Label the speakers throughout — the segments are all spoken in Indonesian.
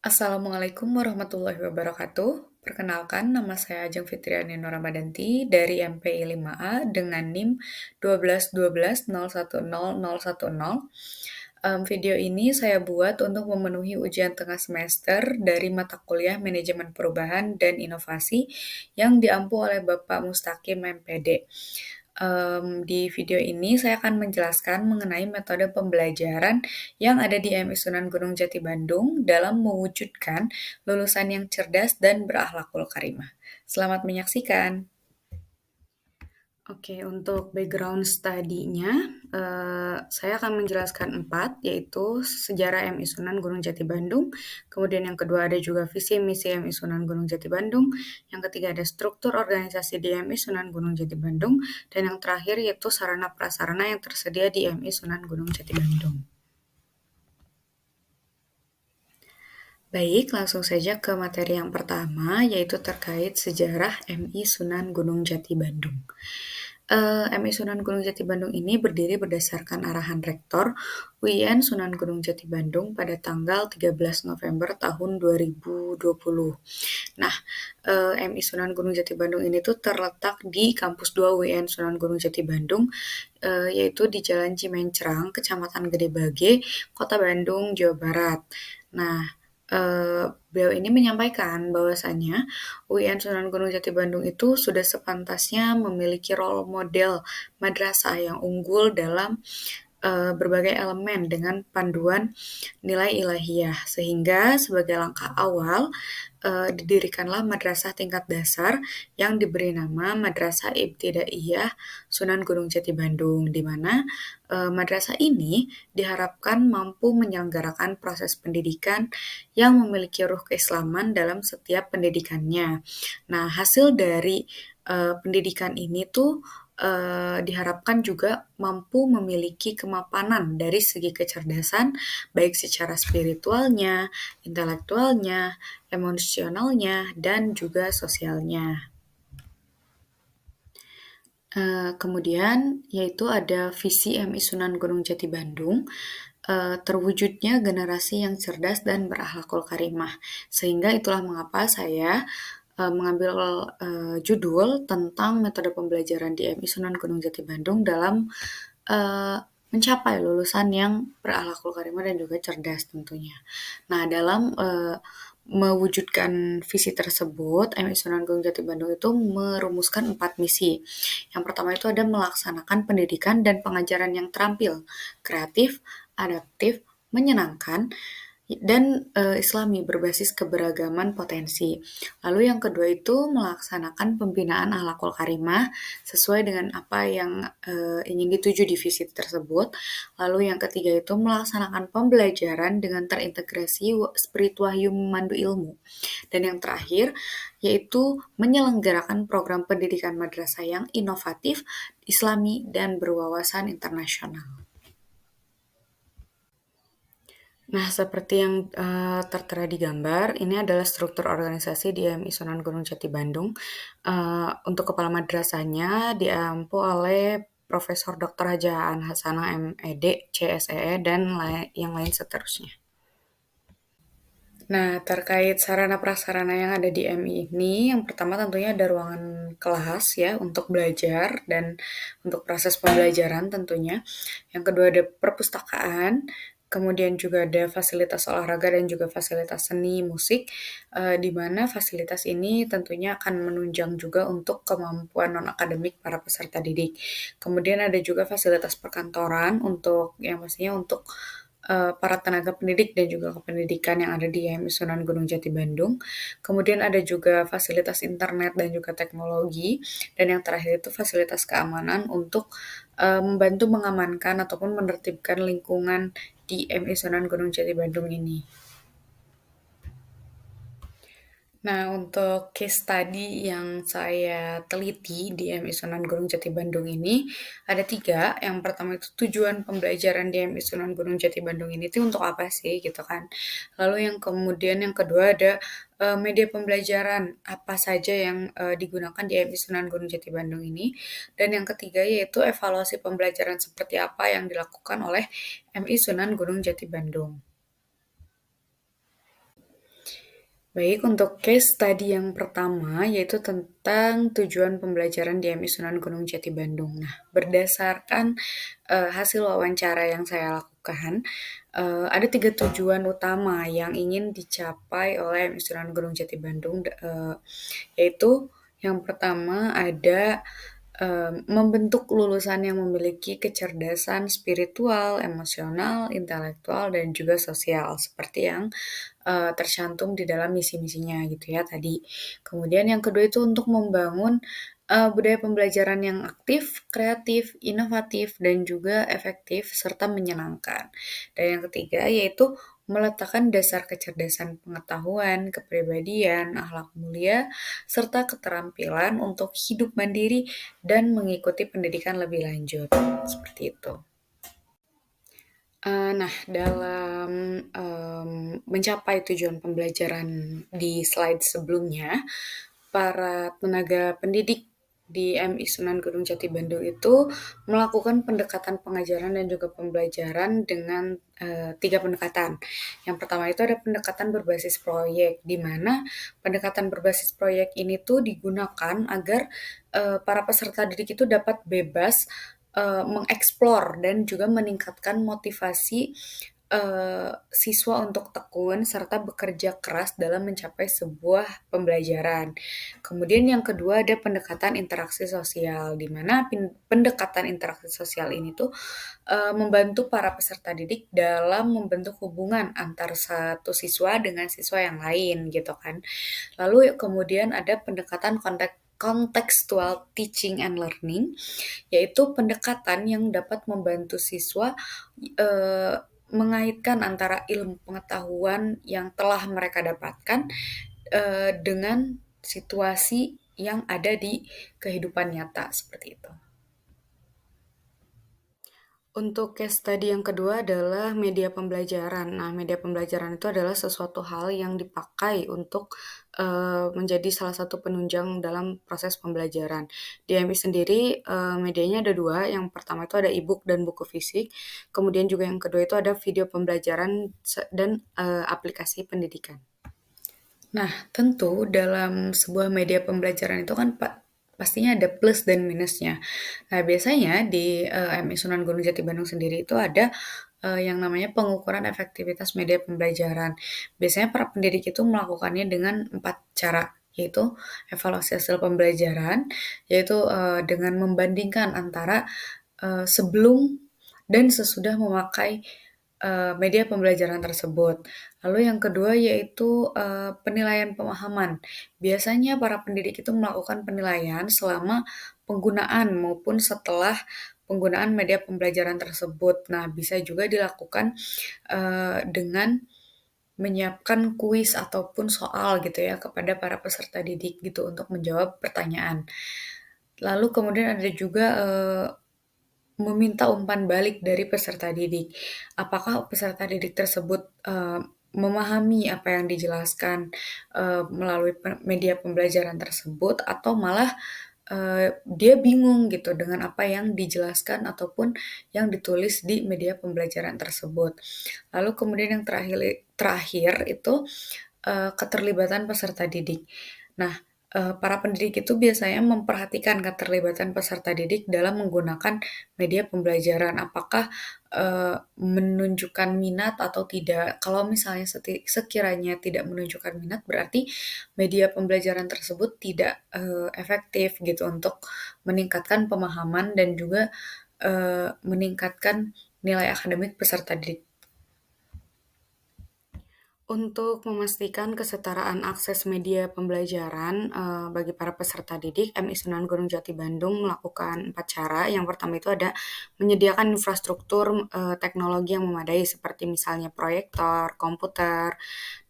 Speaker 1: Assalamualaikum warahmatullahi wabarakatuh. Perkenalkan, nama saya Ajeng Fitriani Nur Ramadanti dari MPI 5A dengan NIM 1212010010. Video ini saya buat untuk memenuhi ujian tengah semester dari mata kuliah Manajemen Perubahan dan Inovasi yang diampu oleh Bapak Mustaqim MPD. Di video ini saya akan menjelaskan mengenai metode pembelajaran yang ada di MI Sunan Gunung Jati Bandung dalam mewujudkan lulusan yang cerdas dan berakhlakul karimah. Selamat menyaksikan. Oke, untuk background study-nya, saya akan menjelaskan 4, yaitu sejarah MI Sunan Gunung Jati Bandung, kemudian yang kedua ada juga visi misi MI Sunan Gunung Jati Bandung, yang ketiga ada struktur organisasi di MI Sunan Gunung Jati Bandung, dan yang terakhir yaitu sarana prasarana yang tersedia di MI Sunan Gunung Jati Bandung. Baik, langsung saja ke materi yang pertama, yaitu terkait sejarah MI Sunan Gunung Jati Bandung. MI Sunan Gunung Jati Bandung ini berdiri berdasarkan arahan Rektor UIN Sunan Gunung Jati Bandung pada tanggal 13 November tahun 2020. Nah, MI Sunan Gunung Jati Bandung ini tuh terletak di Kampus 2 UIN Sunan Gunung Jati Bandung, yaitu di Jalan Cimencrang, Kecamatan Gedebage, Kota Bandung, Jawa Barat. Nah, beliau ini menyampaikan bahwasannya UIN Sunan Gunung Jati Bandung itu sudah sepantasnya memiliki role model madrasah yang unggul dalam berbagai elemen dengan panduan nilai ilahiyah, sehingga sebagai langkah awal didirikanlah madrasah tingkat dasar yang diberi nama Madrasah Ibtidaiyah Sunan Gunung Jati Bandung, di mana madrasah ini diharapkan mampu menyelenggarakan proses pendidikan yang memiliki ruh keislaman dalam setiap pendidikannya. Nah, hasil dari pendidikan ini tuh diharapkan juga mampu memiliki kemapanan dari segi kecerdasan, baik secara spiritualnya, intelektualnya, emosionalnya, dan juga sosialnya. Kemudian yaitu ada visi MI Sunan Gunung Jati Bandung, terwujudnya generasi yang cerdas dan berakhlakul karimah. Sehingga itulah mengapa saya mengambil judul tentang metode pembelajaran di MI Sunan Gunung Jati Bandung dalam eh, mencapai lulusan yang berakhlakul karimah dan juga cerdas tentunya. Nah, dalam mewujudkan visi tersebut, MI Sunan Gunung Jati Bandung itu merumuskan 4 misi. Yang pertama itu ada melaksanakan pendidikan dan pengajaran yang terampil, kreatif, adaptif, menyenangkan, dan Islami berbasis keberagaman potensi. Lalu yang kedua itu melaksanakan pembinaan akhlakul karimah sesuai dengan apa yang ingin dituju di visi tersebut. Lalu yang ketiga itu melaksanakan pembelajaran dengan terintegrasi spiritual memandu ilmu. Dan yang terakhir yaitu menyelenggarakan program pendidikan madrasah yang inovatif, Islami, dan berwawasan internasional. Nah, seperti yang tertera di gambar, ini adalah struktur organisasi di MI Sunan Gunung Jati Bandung. Untuk kepala madrasahnya diampu oleh Profesor Dr. Haja Aan Hasanah MED, CSEE, dan yang lain seterusnya. Nah, terkait sarana prasarana yang ada di MI ini, yang pertama tentunya ada ruangan kelas ya untuk belajar dan untuk proses pembelajaran tentunya. Yang kedua ada perpustakaan, kemudian juga ada fasilitas olahraga dan juga fasilitas seni musik, di mana fasilitas ini tentunya akan menunjang juga untuk kemampuan non-akademik para peserta didik. Kemudian ada juga fasilitas perkantoran untuk yang pastinya untuk para tenaga pendidik dan juga kependidikan yang ada di YMI Sunan Gunung Jati Bandung. Kemudian ada juga fasilitas internet dan juga teknologi. Dan yang terakhir itu fasilitas keamanan untuk membantu mengamankan ataupun menertibkan lingkungan di MI Sunan Gunung Jati Bandung ini. Nah, untuk case study yang saya teliti di MI Sunan Gunung Jati Bandung ini ada 3. Yang pertama itu tujuan pembelajaran di MI Sunan Gunung Jati Bandung ini tuh untuk apa sih gitu kan. Lalu yang kemudian yang kedua ada media pembelajaran apa saja yang digunakan di MI Sunan Gunung Jati Bandung ini. Dan yang ketiga yaitu evaluasi pembelajaran seperti apa yang dilakukan oleh MI Sunan Gunung Jati Bandung. Baik, untuk case tadi yang pertama yaitu tentang tujuan pembelajaran di MI Sunan Gunung Jati Bandung. Nah, berdasarkan hasil wawancara yang saya lakukan, ada tiga tujuan utama yang ingin dicapai oleh MI Sunan Gunung Jati Bandung, yaitu yang pertama ada membentuk lulusan yang memiliki kecerdasan spiritual, emosional, intelektual, dan juga sosial, seperti yang tercantum di dalam misi-misinya gitu ya tadi. Kemudian yang kedua itu untuk membangun budaya pembelajaran yang aktif, kreatif, inovatif, dan juga efektif serta menyenangkan. Dan yang ketiga yaitu meletakkan dasar kecerdasan pengetahuan, kepribadian, akhlak mulia, serta keterampilan untuk hidup mandiri dan mengikuti pendidikan lebih lanjut. Seperti itu. Nah, dalam mencapai tujuan pembelajaran di slide sebelumnya, para tenaga pendidik di MI Sunan Gunung Jati Bandung itu melakukan pendekatan pengajaran dan juga pembelajaran dengan tiga pendekatan. Yang pertama itu ada pendekatan berbasis proyek, di mana pendekatan berbasis proyek ini tuh digunakan agar para peserta didik itu dapat bebas mengeksplor dan juga meningkatkan motivasi siswa untuk tekun serta bekerja keras dalam mencapai sebuah pembelajaran. Kemudian yang kedua ada pendekatan interaksi sosial, di mana pendekatan interaksi sosial ini tuh membantu para peserta didik dalam membentuk hubungan antar satu siswa dengan siswa yang lain gitu kan. Lalu kemudian ada pendekatan kontekstual teaching and learning, yaitu pendekatan yang dapat membantu siswa eh, mengaitkan antara ilmu pengetahuan yang telah mereka dapatkan dengan situasi yang ada di kehidupan nyata seperti itu. Untuk case tadi yang kedua adalah media pembelajaran. Nah, media pembelajaran itu adalah sesuatu hal yang dipakai untuk menjadi salah satu penunjang dalam proses pembelajaran. Di MI sendiri medianya ada dua. Yang pertama itu ada e-book dan buku fisik. Kemudian juga yang kedua itu ada video pembelajaran dan aplikasi pendidikan. Nah, tentu dalam sebuah media pembelajaran itu kan pastinya ada plus dan minusnya. Nah, biasanya di MI Sunan Gunung Jati Bandung sendiri itu ada yang namanya pengukuran efektivitas media pembelajaran. Biasanya para pendidik itu melakukannya dengan 4 cara, yaitu evaluasi hasil pembelajaran, yaitu dengan membandingkan antara sebelum dan sesudah memakai media pembelajaran tersebut. Lalu yang kedua yaitu penilaian pemahaman. Biasanya para pendidik itu melakukan penilaian selama penggunaan maupun setelah penggunaan media pembelajaran tersebut. Nah, bisa juga dilakukan dengan menyiapkan kuis ataupun soal gitu ya kepada para peserta didik gitu untuk menjawab pertanyaan. Lalu kemudian ada juga meminta umpan balik dari peserta didik. Apakah peserta didik tersebut memahami apa yang dijelaskan melalui media pembelajaran tersebut atau malah dia bingung gitu dengan apa yang dijelaskan ataupun yang ditulis di media pembelajaran tersebut. Lalu kemudian yang terakhir terakhir itu keterlibatan peserta didik. Nah, para pendidik itu biasanya memperhatikan keterlibatan peserta didik dalam menggunakan media pembelajaran. Apakah menunjukkan minat atau tidak? Kalau misalnya sekiranya tidak menunjukkan minat, berarti media pembelajaran tersebut tidak efektif gitu untuk meningkatkan pemahaman dan juga meningkatkan nilai akademik peserta didik. Untuk memastikan kesetaraan akses media pembelajaran bagi para peserta didik, MI Sunan Gunung Jati Bandung melakukan 4 cara. Yang pertama itu ada menyediakan infrastruktur teknologi yang memadai seperti misalnya proyektor, komputer,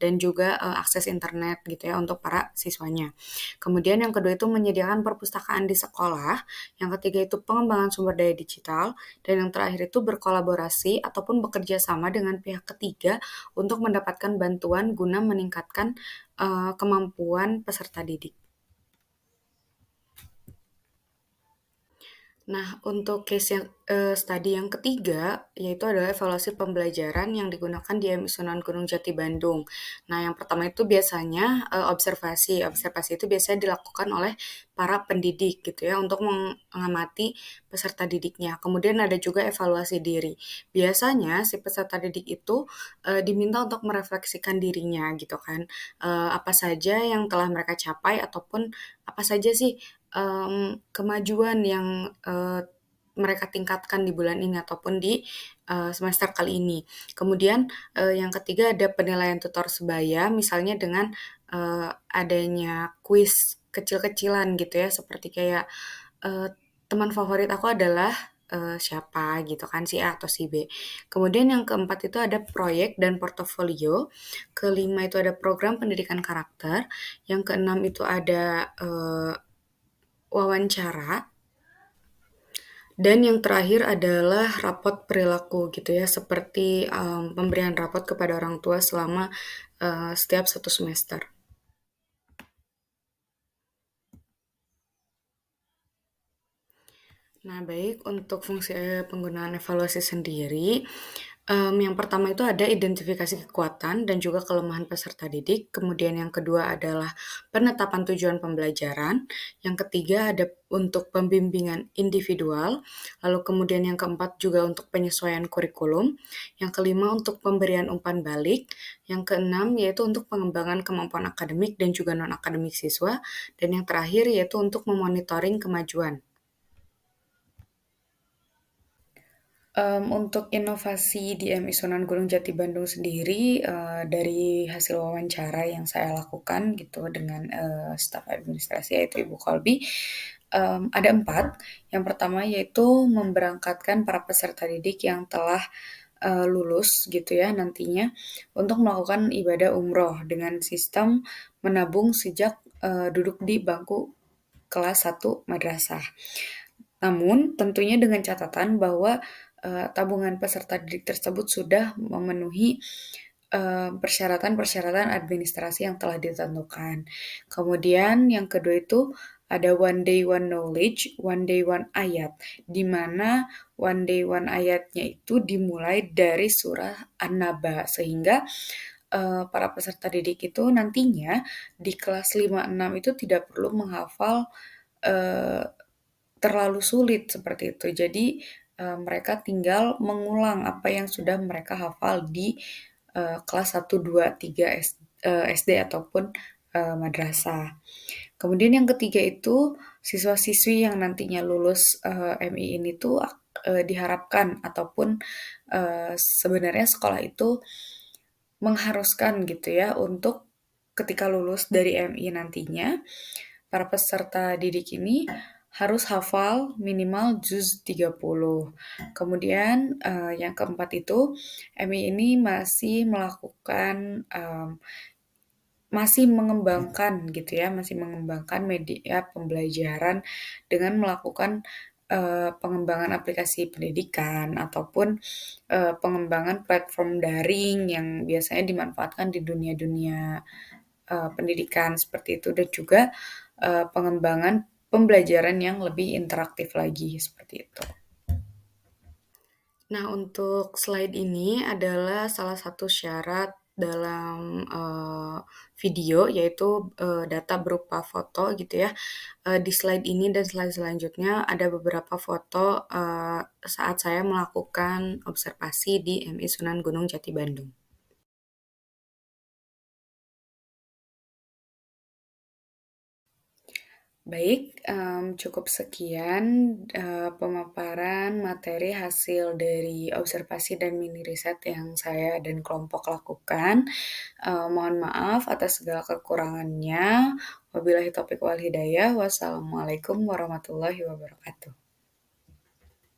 Speaker 1: dan juga akses internet gitu ya untuk para siswanya. Kemudian yang kedua itu menyediakan perpustakaan di sekolah. Yang ketiga itu pengembangan sumber daya digital. Dan yang terakhir itu berkolaborasi ataupun bekerja sama dengan pihak ketiga untuk mendapatkan bantuan guna meningkatkan kemampuan peserta didik. Nah, untuk case yang studi yang ketiga, yaitu adalah evaluasi pembelajaran yang digunakan di MI Sunan Gunung Jati Bandung. Nah, yang pertama itu biasanya observasi. Observasi itu biasanya dilakukan oleh para pendidik gitu ya untuk mengamati peserta didiknya. Kemudian ada juga evaluasi diri. Biasanya si peserta didik itu diminta untuk merefleksikan dirinya gitu kan. Apa saja yang telah mereka capai ataupun apa saja sih kemajuan yang mereka tingkatkan di bulan ini ataupun di semester kali ini. Kemudian yang ketiga ada penilaian tutor sebaya, misalnya dengan adanya kuis kecil-kecilan gitu ya, seperti kayak eee, teman favorit aku adalah siapa gitu kan, si A atau si B. Kemudian yang keempat itu ada proyek dan portofolio, kelima itu ada program pendidikan karakter, yang keenam itu ada wawancara, dan yang terakhir adalah rapot perilaku gitu ya, seperti pemberian rapot kepada orang tua selama setiap satu semester. Nah, baik untuk fungsi penggunaan evaluasi sendiri, yang pertama itu ada identifikasi kekuatan dan juga kelemahan peserta didik, kemudian yang kedua adalah penetapan tujuan pembelajaran, yang ketiga ada untuk pembimbingan individual, lalu kemudian yang keempat juga untuk penyesuaian kurikulum, yang kelima untuk pemberian umpan balik, yang keenam yaitu untuk pengembangan kemampuan akademik dan juga non-akademik siswa, dan yang terakhir yaitu untuk memonitoring kemajuan. Untuk inovasi di MI Sunan Gunung Jati Bandung sendiri, dari hasil wawancara yang saya lakukan gitu dengan, staf administrasi yaitu Ibu Kolbi, ada 4. Yang pertama yaitu memberangkatkan para peserta didik yang telah, lulus gitu ya nantinya untuk melakukan ibadah umroh dengan sistem menabung sejak, duduk di bangku kelas 1 madrasah. Namun tentunya dengan catatan bahwa, tabungan peserta didik tersebut sudah memenuhi, persyaratan-persyaratan administrasi yang telah ditentukan. Kemudian yang kedua itu ada one day one knowledge, one day one ayat, di mana one day one ayatnya itu dimulai dari surah An-Naba, sehingga, para peserta didik itu nantinya di kelas 5 6 itu tidak perlu menghafal, eee terlalu sulit seperti itu. Jadi, mereka tinggal mengulang apa yang sudah mereka hafal di, kelas 1, 2, 3 SD ataupun, madrasah. Kemudian yang ketiga itu, siswa-siswi yang nantinya lulus, MI ini tuh diharapkan ataupun, sebenarnya sekolah itu mengharuskan gitu ya untuk ketika lulus dari MI nantinya, para peserta didik ini harus hafal minimal juz 30. Kemudian, yang keempat itu, MI ini masih melakukan, masih mengembangkan gitu ya, masih mengembangkan media pembelajaran dengan melakukan, pengembangan aplikasi pendidikan ataupun, pengembangan platform daring yang biasanya dimanfaatkan di dunia-dunia, pendidikan seperti itu dan juga, pengembangan pembelajaran yang lebih interaktif lagi, seperti itu. Nah, untuk slide ini adalah salah satu syarat dalam, video, yaitu, data berupa foto gitu ya. Di slide ini dan slide selanjutnya ada beberapa foto, saat saya melakukan observasi di MI Sunan Gunung Jati Bandung. Baik, cukup sekian, pemaparan materi hasil dari observasi dan mini riset yang saya dan kelompok lakukan. Mohon maaf atas segala kekurangannya. Wabillahi taufiq wal hidayah. Wassalamualaikum warahmatullahi wabarakatuh.